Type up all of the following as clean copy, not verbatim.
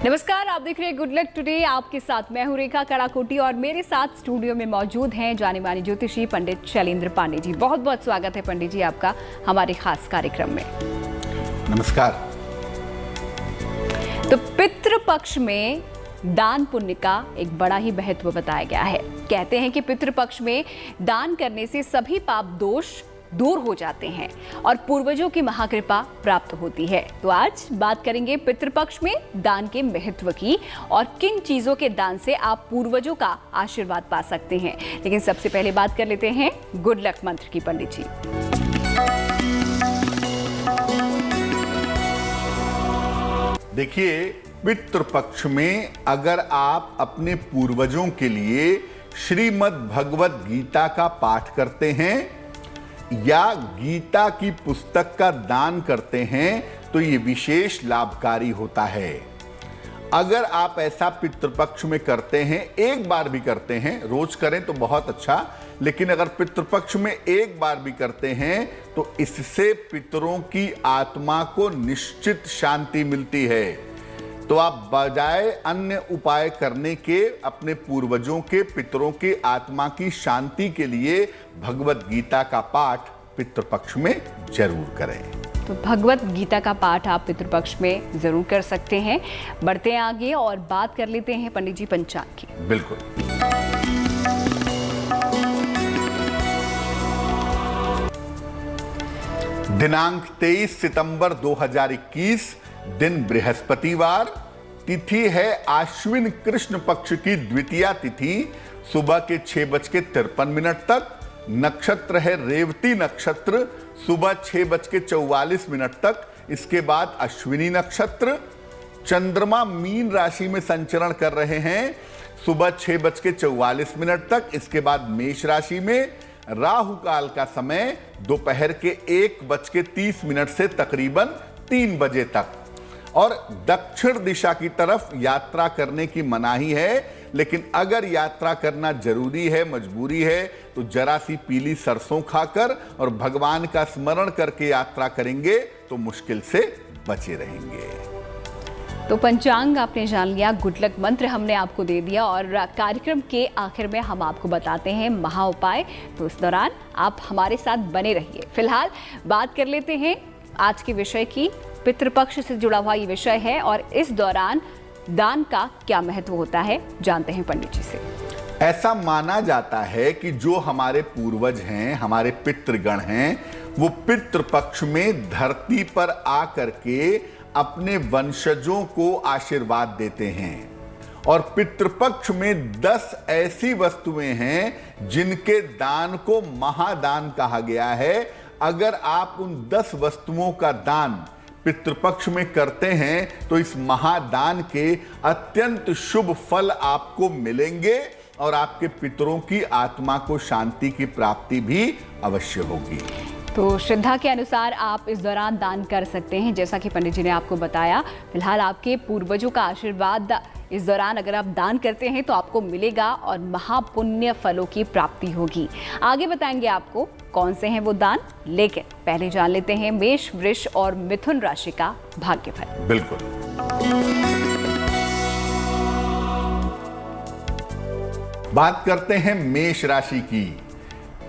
नमस्कार, आप देख रहे हैं गुड लक टुडे। आपके साथ मैं हूं रेखा कड़ाकोटी और मेरे साथ स्टूडियो में मौजूद हैं जाने माने ज्योतिषी पंडित शैलेंद्र पांडे जी। बहुत बहुत स्वागत है पंडित जी आपका हमारे खास कार्यक्रम में। नमस्कार। तो पितृपक्ष में दान पुण्य का एक बड़ा ही महत्व बताया गया है। कहते हैं कि पितृपक्ष में दान करने से सभी पाप दोष दूर हो जाते हैं और पूर्वजों की महाकृपा प्राप्त होती है। तो आज बात करेंगे पितृपक्ष में दान के महत्व की और किन चीजों के दान से आप पूर्वजों का आशीर्वाद पा सकते हैं। लेकिन सबसे पहले बात कर लेते हैं गुड लक मंत्र की पंडित जी। देखिए, पितृपक्ष में अगर आप अपने पूर्वजों के लिए श्रीमद् भगवत गीता का पाठ करते हैं या गीता की पुस्तक का दान करते हैं तो ये विशेष लाभकारी होता है। अगर आप ऐसा पितृपक्ष में करते हैं, एक बार भी करते हैं, रोज करें तो बहुत अच्छा, लेकिन अगर पितृपक्ष में एक बार भी करते हैं तो इससे पितरों की आत्मा को निश्चित शांति मिलती है। तो आप बजाय अन्य उपाय करने के अपने पूर्वजों के पितरों की आत्मा की शांति के लिए भगवत गीता का पाठ पितृपक्ष में जरूर करें। तो भगवत गीता का पाठ आप पितृपक्ष में जरूर कर सकते हैं। बढ़ते हैं आगे और बात कर लेते हैं पंडित जी पंचांग की। बिल्कुल। दिनांक 23 सितंबर 2021, दिन बृहस्पतिवार, तिथि है आश्विन कृष्ण पक्ष की द्वितीया तिथि, सुबह के 6:53 तक। नक्षत्र है रेवती नक्षत्र, सुबह 6:44 तक। इसके बाद अश्विनी नक्षत्र। चंद्रमा मीन राशि में संचरण कर रहे हैं सुबह 6:44 तक। इसके बाद मेष राशि में। राहु काल का समय दोपहर के 1:30 से तकरीबन 3 बजे तक। और दक्षिण दिशा की तरफ यात्रा करने की मनाही है, लेकिन अगर यात्रा करना जरूरी है, मजबूरी है, तो जरा सी पीली सरसों खाकर और भगवान का स्मरण करके यात्रा करेंगे तो मुश्किल से बचे रहेंगे। तो पंचांग आपने जान लिया, गुड लक मंत्र हमने आपको दे दिया और कार्यक्रम के आखिर में हम आपको बताते हैं महा उपाय। तो इस दौरान आप हमारे साथ बने रहिए। फिलहाल बात कर लेते हैं आज के विषय की। पितृपक्ष से जुड़ा हुआ ये विषय है और इस दौरान दान का क्या महत्व होता है, जानते हैं पंडित जी से। ऐसा माना जाता है कि जो हमारे पूर्वज हैं, हमारे पितृगण हैं, वो पितृपक्ष में धरती पर आकर के अपने वंशजों को आशीर्वाद देते हैं। और पितृपक्ष में 10 ऐसी वस्तुएं हैं जिनके दान को महादान कहा गया है। अगर आप उन 10 वस्तुओं का दान पितृपक्ष में करते हैं तो इस महादान के अत्यंत शुभ फल आपको मिलेंगे और आपके पितरों की आत्मा को शांति की प्राप्ति भी अवश्य होगी। तो श्रद्धा के अनुसार आप इस दौरान दान कर सकते हैं, जैसा कि पंडित जी ने आपको बताया। फिलहाल आपके पूर्वजों का आशीर्वाद इस दौरान अगर आप दान करते हैं तो आपको मिलेगा और महापुण्य फलों की प्राप्ति होगी। आगे बताएंगे आपको कौन से हैं वो दान, लेकिन पहले जान लेते हैं मेष, वृष और मिथुन राशि का भाग्यफल। बिल्कुल। बात करते हैं मेष राशि की।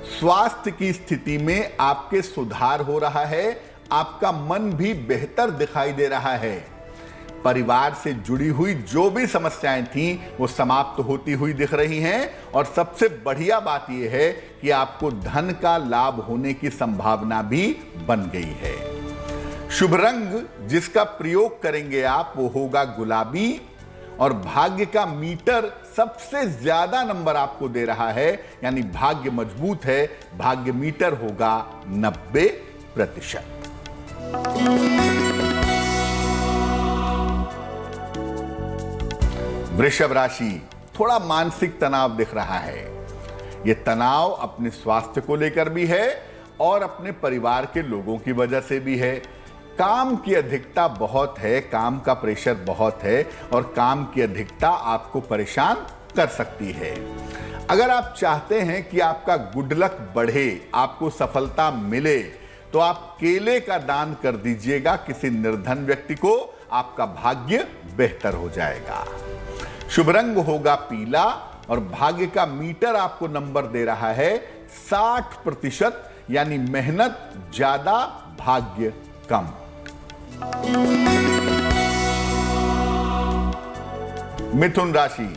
स्वास्थ्य की स्थिति में आपके सुधार हो रहा है, आपका मन भी बेहतर दिखाई दे रहा है। परिवार से जुड़ी हुई जो भी समस्याएं थीं वो समाप्त होती हुई दिख रही हैं और सबसे बढ़िया बात यह है कि आपको धन का लाभ होने की संभावना भी बन गई है। शुभ रंग जिसका प्रयोग करेंगे आप वो होगा गुलाबी और भाग्य का मीटर सबसे ज्यादा नंबर आपको दे रहा है, यानी भाग्य मजबूत है। भाग्य मीटर होगा 90%। वृषभ राशि, थोड़ा मानसिक तनाव दिख रहा है। यह तनाव अपने स्वास्थ्य को लेकर भी है और अपने परिवार के लोगों की वजह से भी है। काम की अधिकता बहुत है, काम का प्रेशर बहुत है और काम की अधिकता आपको परेशान कर सकती है। अगर आप चाहते हैं कि आपका गुड लक बढ़े, आपको सफलता मिले, तो आप केले का दान कर दीजिएगा किसी निर्धन व्यक्ति को। आपका भाग्य बेहतर हो जाएगा। शुभ रंग होगा पीला और भाग्य का मीटर आपको नंबर दे रहा है 60%, यानी मेहनत ज्यादा भाग्य कम। मिथुन राशि,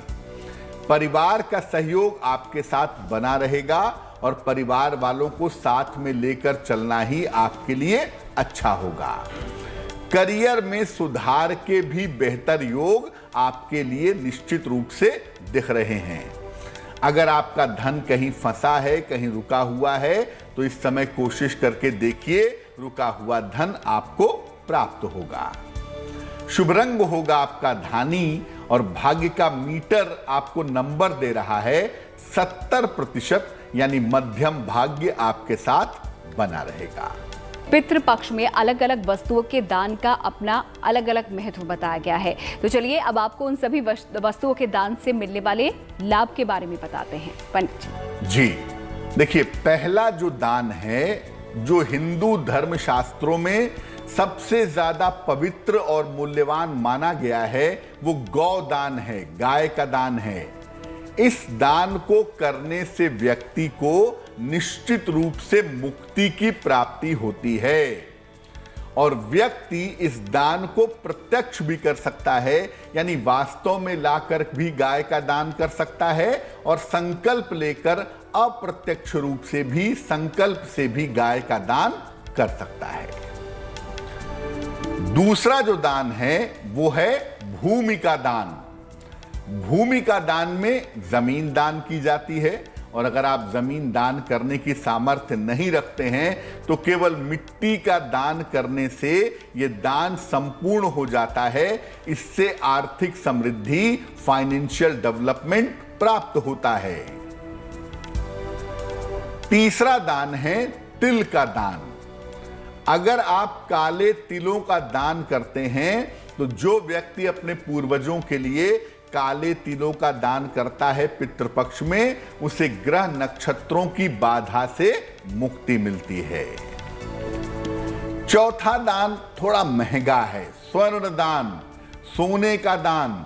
परिवार का सहयोग आपके साथ बना रहेगा और परिवार वालों को साथ में लेकर चलना ही आपके लिए अच्छा होगा। करियर में सुधार के भी बेहतर योग आपके लिए निश्चित रूप से दिख रहे हैं। अगर आपका धन कहीं फंसा है, कहीं रुका हुआ है, तो इस समय कोशिश करके देखिए, रुका हुआ धन आपको प्राप्त होगा। शुभ रंग होगा आपका धानी और भाग्य का मीटर आपको नंबर दे रहा है 70%, यानी मध्यम भाग्य आपके साथ बना रहेगा। पितृपक्ष में अलग अलग वस्तुओं के दान का अपना अलग अलग महत्व बताया गया है। तो चलिए अब आपको उन सभी वस्तुओं के दान से मिलने वाले लाभ के बारे में बताते हैं पंडित जी। देखिए, पहला जो दान है, जो हिंदू धर्म शास्त्रों में सबसे ज्यादा पवित्र और मूल्यवान माना गया है, वो गौ दान है, गाय का दान है। इस दान को करने से व्यक्ति को निश्चित रूप से मुक्ति की प्राप्ति होती है और व्यक्ति इस दान को प्रत्यक्ष भी कर सकता है, यानी वास्तव में लाकर भी गाय का दान कर सकता है और संकल्प लेकर अप्रत्यक्ष रूप से भी, संकल्प से भी गाय का दान कर सकता है। दूसरा जो दान है वो है भूमि का दान। भूमि का दान में जमीन दान की जाती है और अगर आप जमीन दान करने की सामर्थ्य नहीं रखते हैं तो केवल मिट्टी का दान करने से यह दान संपूर्ण हो जाता है। इससे आर्थिक समृद्धि, फाइनेंशियल डेवलपमेंट प्राप्त होता है। तीसरा दान है तिल का दान। अगर आप काले तिलों का दान करते हैं तो जो व्यक्ति अपने पूर्वजों के लिए काले तिलों का दान करता है पितृपक्ष में, उसे ग्रह नक्षत्रों की बाधा से मुक्ति मिलती है। चौथा दान थोड़ा महंगा है, स्वर्ण दान, सोने का दान।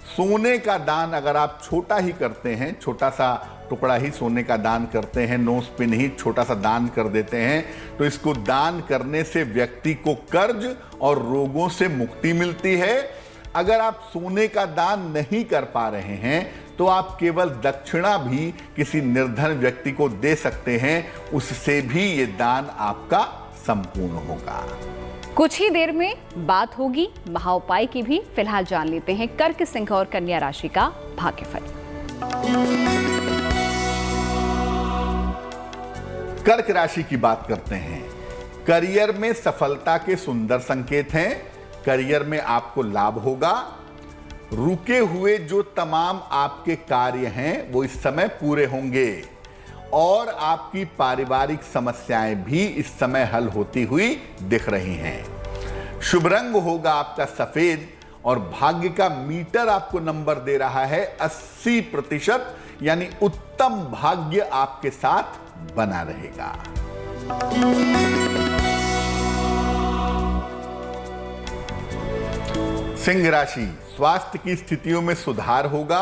सोने का दान अगर आप छोटा ही करते हैं, छोटा सा टुकड़ा ही सोने का दान करते हैं, नो स्पिन ही छोटा सा दान कर देते हैं, तो इसको दान करने से व्यक्ति को कर्ज और रोगों से मुक्ति मिलती है। अगर आप सोने का दान नहीं कर पा रहे हैं तो आप केवल दक्षिणा भी किसी निर्धन व्यक्ति को दे सकते हैं, उससे भी ये दान आपका संपूर्ण होगा। कुछ ही देर में बात होगी महाउपाय की भी। फिलहाल जान लेते हैं कर्क, सिंह और कन्या राशि का भाग्यफल। कर्क राशि की बात करते हैं। करियर में सफलता के सुंदर संकेत हैं। करियर में आपको लाभ होगा। रुके हुए जो तमाम आपके कार्य हैं वो इस समय पूरे होंगे और आपकी पारिवारिक समस्याएं भी इस समय हल होती हुई दिख रही हैं। शुभ रंग होगा आपका सफेद और भाग्य का मीटर आपको नंबर दे रहा है 80%, यानी उत्तम भाग्य आपके साथ बना रहेगा। सिंह राशि, स्वास्थ्य की स्थितियों में सुधार होगा।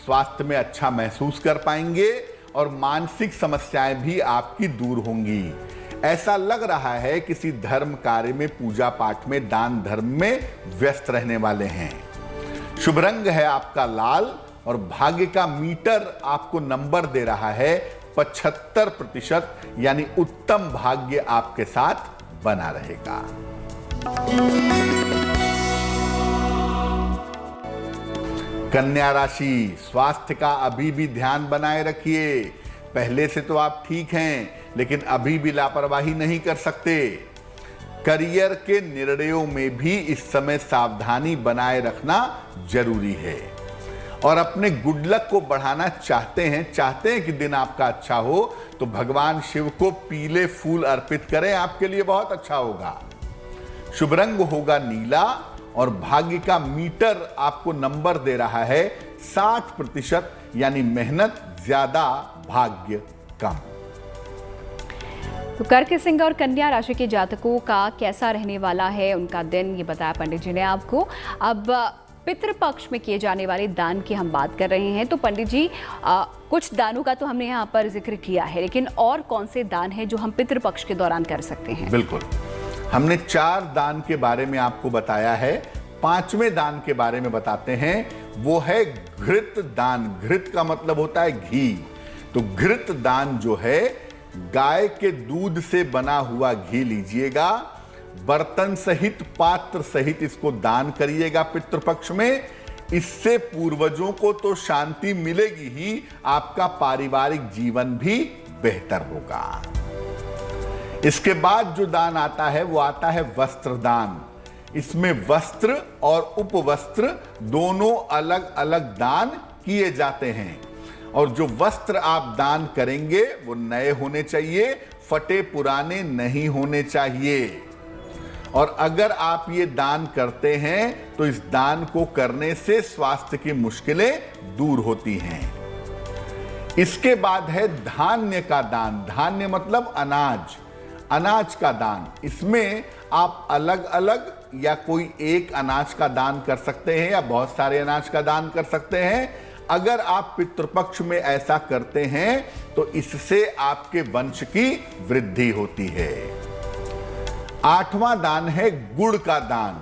स्वास्थ्य में अच्छा महसूस कर पाएंगे और मानसिक समस्याएं भी आपकी दूर होंगी। ऐसा लग रहा है किसी धर्म कार्य में, पूजा पाठ में, दान धर्म में व्यस्त रहने वाले हैं। शुभ रंग है आपका लाल और भाग्य का मीटर आपको नंबर दे रहा है 75%, यानी उत्तम भाग्य आपके साथ बना रहेगा। कन्या राशि, स्वास्थ्य का अभी भी ध्यान बनाए रखिए। पहले से तो आप ठीक हैं, लेकिन अभी भी लापरवाही नहीं कर सकते। करियर के निर्णयों में भी इस समय सावधानी बनाए रखना जरूरी है और अपने गुड लक को बढ़ाना चाहते हैं कि दिन आपका अच्छा हो, तो भगवान शिव को पीले फूल अर्पित करें, आपके लिए बहुत अच्छा होगा। शुभ रंग होगा नीला और भाग्य का मीटर आपको नंबर दे रहा है 60%, यानी मेहनत ज्यादा भाग्य कम। तो कर्क, सिंह और कन्या राशि के जातकों का कैसा रहने वाला है उनका दिन, ये बताया पंडित जी ने आपको। अब पितृपक्ष में किए जाने वाले दान की हम बात कर रहे हैं। तो पंडित जी, कुछ दानों का तो हमने यहाँ पर जिक्र किया है, लेकिन और कौन से दान हैं जो हम पितृपक्ष के दौरान कर सकते हैं? बिल्कुल, हमने 4 दान के बारे में आपको बताया है। 5वें दान के बारे में बताते हैं, वो है घृत दान। घृत का मतलब होता है घी। तो घृत दान जो है, गाय के दूध से बना हुआ घी लीजिएगा, बर्तन सहित पात्र सहित इसको दान करिएगा पितृपक्ष में। इससे पूर्वजों को तो शांति मिलेगी ही, आपका पारिवारिक जीवन भी बेहतर होगा। इसके बाद जो दान आता है वो आता है वस्त्र दान। इसमें वस्त्र और उपवस्त्र दोनों अलग अलग दान किए जाते हैं। और जो वस्त्र आप दान करेंगे वो नए होने चाहिए, फटे पुराने नहीं होने चाहिए। और अगर आप ये दान करते हैं तो इस दान को करने से स्वास्थ्य की मुश्किलें दूर होती हैं। इसके बाद है धान्य का दान। धान्य मतलब अनाज, अनाज का दान। इसमें आप अलग अलग या कोई एक अनाज का दान कर सकते हैं या बहुत सारे अनाज का दान कर सकते हैं। अगर आप पितृपक्ष में ऐसा करते हैं तो इससे आपके वंश की वृद्धि होती है। 8वां दान है गुड़ का दान।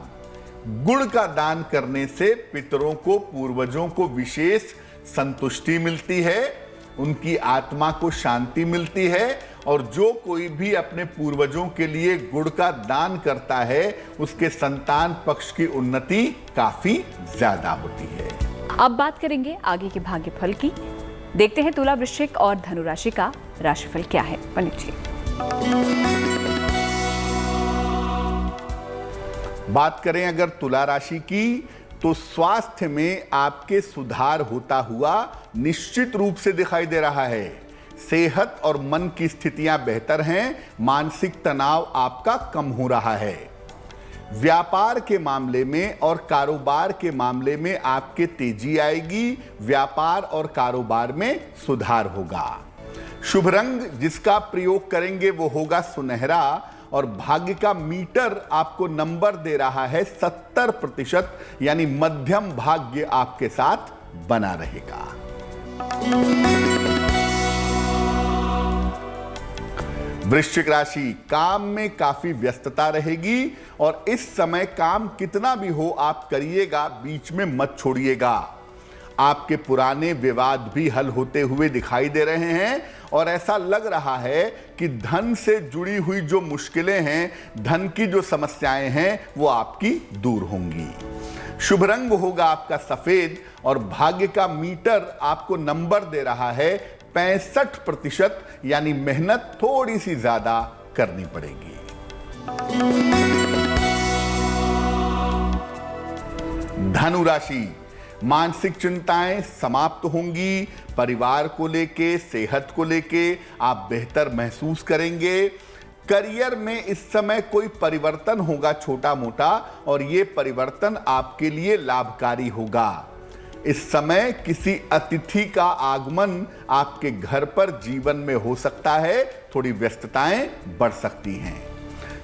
गुड़ का दान करने से पितरों को, पूर्वजों को विशेष संतुष्टि मिलती है, उनकी आत्मा को शांति मिलती है। और जो कोई भी अपने पूर्वजों के लिए गुड़ का दान करता है, उसके संतान पक्ष की उन्नति काफी ज्यादा होती है। अब बात करेंगे आगे के भाग्यफल की। देखते हैं तुला, वृश्चिक और धनु राशि का राशिफल क्या है पंडित जी। बात करें अगर तुला राशि की, तो स्वास्थ्य में आपके सुधार होता हुआ निश्चित रूप से दिखाई दे रहा है। सेहत और मन की स्थितियां बेहतर हैं, मानसिक तनाव आपका कम हो रहा है। व्यापार के मामले में और कारोबार के मामले में आपके तेजी आएगी, व्यापार और कारोबार में सुधार होगा। शुभ रंग जिसका प्रयोग करेंगे वो होगा सुनहरा, और भाग्य का मीटर आपको नंबर दे रहा है 70%, यानी मध्यम भाग्य आपके साथ बना रहेगा। वृश्चिक राशि, काम में काफी व्यस्तता रहेगी और इस समय काम कितना भी हो आप करिएगा, बीच में मत छोड़िएगा। आपके पुराने विवाद भी हल होते हुए दिखाई दे रहे हैं और ऐसा लग रहा है कि धन से जुड़ी हुई जो मुश्किलें हैं, धन की जो समस्याएं हैं, वो आपकी दूर होंगी। शुभ रंग होगा आपका सफेद और भाग्य का मीटर आपको नंबर दे रहा है 65%, यानी मेहनत थोड़ी सी ज्यादा करनी पड़ेगी। धनु राशि, मानसिक चिंताएं समाप्त होंगी। परिवार को लेके, सेहत को लेके आप बेहतर महसूस करेंगे। करियर में इस समय कोई परिवर्तन होगा छोटा मोटा, और ये परिवर्तन आपके लिए लाभकारी होगा। इस समय किसी अतिथि का आगमन आपके घर पर जीवन में हो सकता है, थोड़ी व्यस्तताएं बढ़ सकती हैं।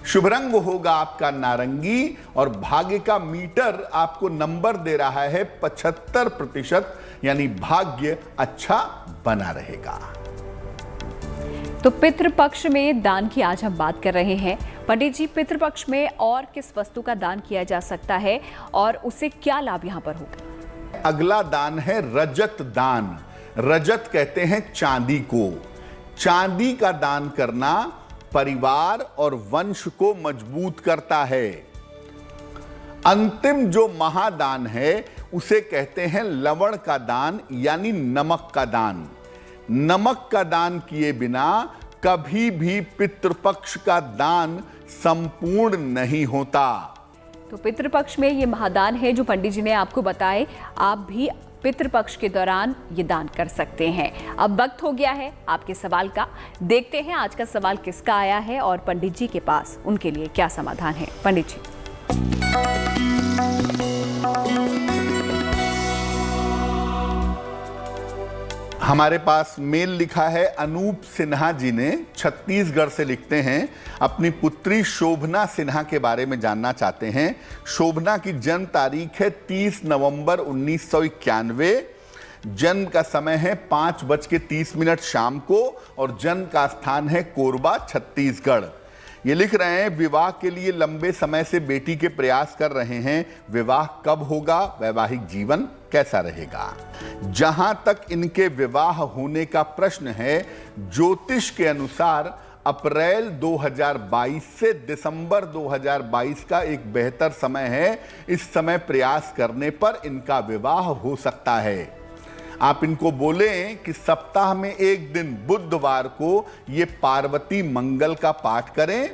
शुभ रंग होगा आपका नारंगी और भाग्य का मीटर आपको नंबर दे रहा है 75%, यानी भाग्य अच्छा बना रहेगा। तो पितृपक्ष में दान की आज हम बात कर रहे हैं। पंडित जी, पितृपक्ष में और किस वस्तु का दान किया जा सकता है और उससे क्या लाभ यहाँ पर होगा? अगला दान है रजत दान। रजत कहते हैं चांदी को। चांदी का दान करना परिवार और वंश को मजबूत करता है। अंतिम जो महादान है उसे कहते हैं लवण का दान, यानी नमक का दान। नमक का दान किए बिना कभी भी पितृपक्ष का दान संपूर्ण नहीं होता। तो पितृपक्ष में ये महादान है जो पंडित जी ने आपको बताए, आप भी पितृपक्ष के दौरान ये दान कर सकते हैं। अब वक्त हो गया है आपके सवाल का। देखते हैं आज का सवाल किसका आया है और पंडित जी के पास उनके लिए क्या समाधान है। पंडित जी, हमारे पास मेल लिखा है अनूप सिन्हा जी ने, छत्तीसगढ़ से लिखते हैं। अपनी पुत्री शोभना सिन्हा के बारे में जानना चाहते हैं। शोभना की जन्म तारीख है 30 नवंबर 1991। जन्म का समय है 5:30 शाम को और जन्म का स्थान है कोरबा, छत्तीसगढ़। ये लिख रहे हैं विवाह के लिए लंबे समय से बेटी के प्रयास कर रहे हैं। विवाह कब होगा, वैवाहिक जीवन कैसा रहेगा। जहां तक इनके विवाह होने का प्रश्न है, ज्योतिष के अनुसार अप्रैल 2022 से दिसंबर 2022 का एक बेहतर समय है। इस समय प्रयास करने पर इनका विवाह हो सकता है। आप इनको बोलें कि सप्ताह में एक दिन बुधवार को ये पार्वती मंगल का पाठ करें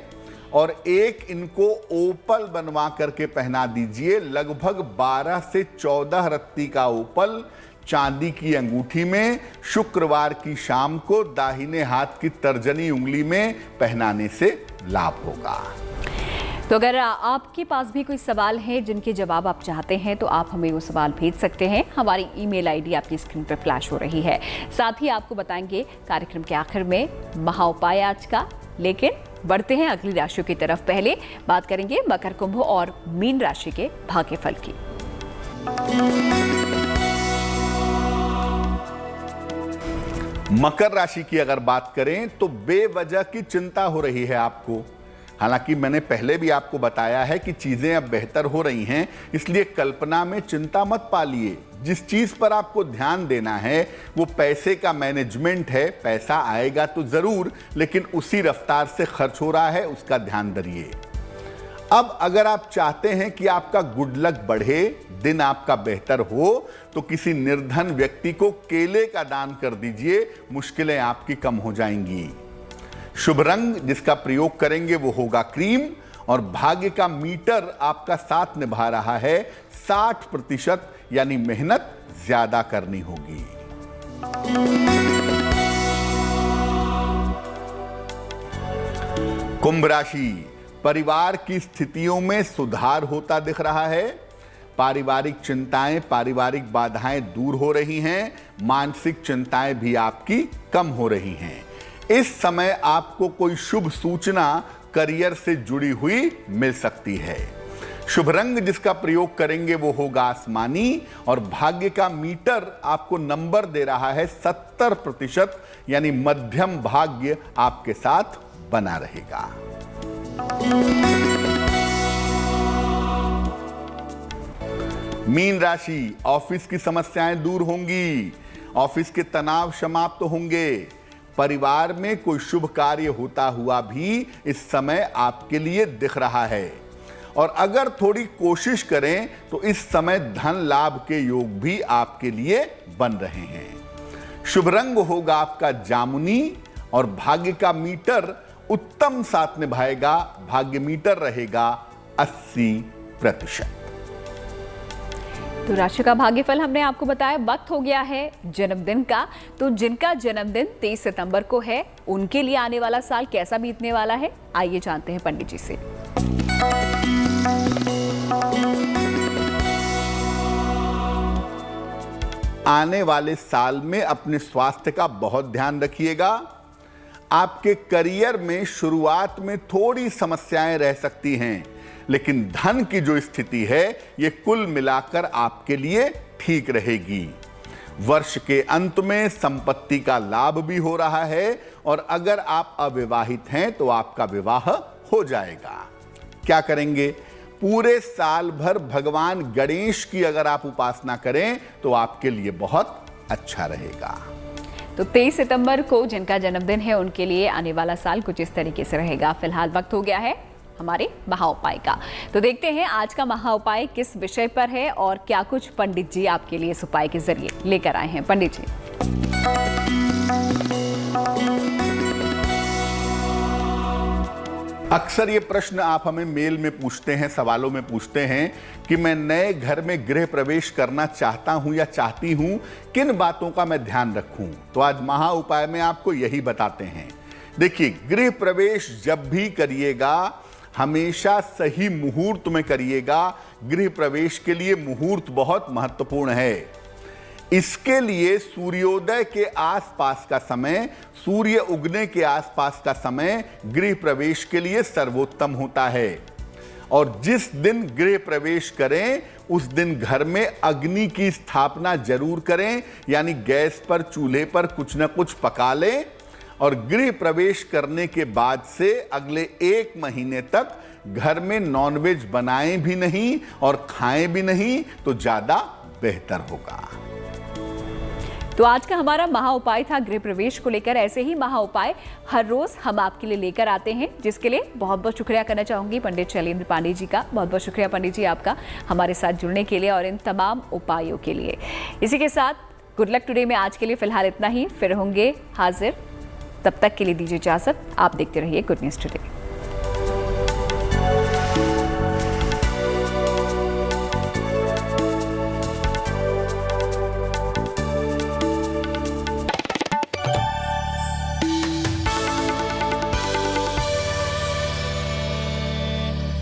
और एक इनको ओपल बनवा करके पहना दीजिए। लगभग 12 से 14 रत्ती का ओपल चांदी की अंगूठी में शुक्रवार की शाम को दाहिने हाथ की तर्जनी उंगली में पहनाने से लाभ होगा। तो अगर आपके पास भी कोई सवाल है जिनके जवाब आप चाहते हैं तो आप हमें वो सवाल भेज सकते हैं। हमारी ईमेल आईडी आपकी स्क्रीन पर फ्लैश हो रही है। साथ ही आपको बताएंगे कार्यक्रम के आखिर में महाउपाय आज का। लेकिन बढ़ते हैं अगली राशियों की तरफ। पहले बात करेंगे मकर, कुंभ और मीन राशि के भाग्यफल की। मकर राशि की अगर बात करें तो बेवजह की चिंता हो रही है आपको। हालांकि मैंने पहले भी आपको बताया है कि चीजें अब बेहतर हो रही हैं, इसलिए कल्पना में चिंता मत पालिए। जिस चीज पर आपको ध्यान देना है वो पैसे का मैनेजमेंट है। पैसा आएगा तो जरूर, लेकिन उसी रफ्तार से खर्च हो रहा है, उसका ध्यान धरिए। अब अगर आप चाहते हैं कि आपका गुड लक बढ़े, दिन आपका बेहतर हो, तो किसी निर्धन व्यक्ति को केले का दान कर दीजिए। मुश्किलें आपकी कम हो जाएंगी। शुभ रंग जिसका प्रयोग करेंगे वो होगा क्रीम और भाग्य का मीटर आपका साथ निभा रहा है। 60% यानी मेहनत ज्यादा करनी होगी। कुंभ राशि, परिवार की स्थितियों में सुधार होता दिख रहा है। पारिवारिक चिंताएं, पारिवारिक बाधाएं दूर हो रही हैं। मानसिक चिंताएं भी आपकी कम हो रही हैं। इस समय आपको कोई शुभ सूचना करियर से जुड़ी हुई मिल सकती है। शुभ रंग जिसका प्रयोग करेंगे वो होगा आसमानी और भाग्य का मीटर आपको नंबर दे रहा है 70%, यानी मध्यम भाग्य आपके साथ बना रहेगा। मीन राशि, ऑफिस की समस्याएं दूर होंगी। ऑफिस के तनाव समाप्त होंगे। परिवार में कोई शुभ कार्य होता हुआ भी इस समय आपके लिए दिख रहा है और अगर थोड़ी कोशिश करें तो इस समय धन लाभ के योग भी आपके लिए बन रहे हैं। शुभ रंग होगा आपका जामुनी और भाग्य का मीटर उत्तम साथ निभाएगा। भाग्य मीटर रहेगा 80%। तो राशि का भाग्यफल हमने आपको बताया। वक्त हो गया है जन्मदिन का। तो जिनका जन्मदिन 23 सितंबर को है उनके लिए आने वाला साल कैसा बीतने वाला है, आइए जानते हैं पंडित जी से। आने वाले साल में अपने स्वास्थ्य का बहुत ध्यान रखिएगा। आपके करियर में शुरुआत में थोड़ी समस्याएं रह सकती हैं, लेकिन धन की जो स्थिति है ये कुल मिलाकर आपके लिए ठीक रहेगी। वर्ष के अंत में संपत्ति का लाभ भी हो रहा है और अगर आप अविवाहित हैं तो आपका विवाह हो जाएगा। क्या करेंगे? पूरे साल भर भगवान गणेश की अगर आप उपासना करें तो आपके लिए बहुत अच्छा रहेगा। तो 23 सितंबर को जिनका जन्मदिन है उनके लिए आने वाला साल कुछ इस तरीके से रहेगा। फिलहाल वक्त हो गया है हमारे महाउपाय का। तो देखते हैं आज का महाउपाय किस विषय पर है और क्या कुछ पंडित जी आपके लिए इस उपाय के जरिए लेकर आए हैं। पंडित जी, अक्सर ये प्रश्न आप हमें मेल में पूछते हैं, सवालों में पूछते हैं कि मैं नए घर में गृह प्रवेश करना चाहता हूं या चाहती हूं, किन बातों का मैं ध्यान रखूं। तो आज महा उपाय में आपको यही बताते हैं। देखिए, गृह प्रवेश जब भी करिएगा हमेशा सही मुहूर्त में करिएगा। गृह प्रवेश के लिए मुहूर्त बहुत महत्वपूर्ण है। इसके लिए सूर्योदय के आसपास का समय, सूर्य उगने के आसपास का समय गृह प्रवेश के लिए सर्वोत्तम होता है। और जिस दिन गृह प्रवेश करें उस दिन घर में अग्नि की स्थापना जरूर करें, यानी गैस पर, चूल्हे पर कुछ न कुछ पका लें। और गृह प्रवेश करने के बाद से अगले 1 महीने तक घर में नॉनवेज बनाएं भी नहीं और खाएं भी नहीं, तो ज्यादा बेहतर होगा। तो आज का हमारा महा उपाय था गृह प्रवेश को लेकर। ऐसे ही महा उपाय हर रोज हम आपके लिए लेकर आते हैं, जिसके लिए बहुत बहुत शुक्रिया करना चाहूंगी पंडित शैलेंद्र पांडे जी का। बहुत बहुत शुक्रिया पंडित जी आपका हमारे साथ जुड़ने के लिए और इन तमाम उपायों के लिए। इसी के साथ गुड लक टुडे में आज के लिए फिलहाल इतना ही, फिर होंगे हाजिर। तब तक के लिए दीजिए इजाजत। आप देखते रहिए गुड न्यूज टुडे।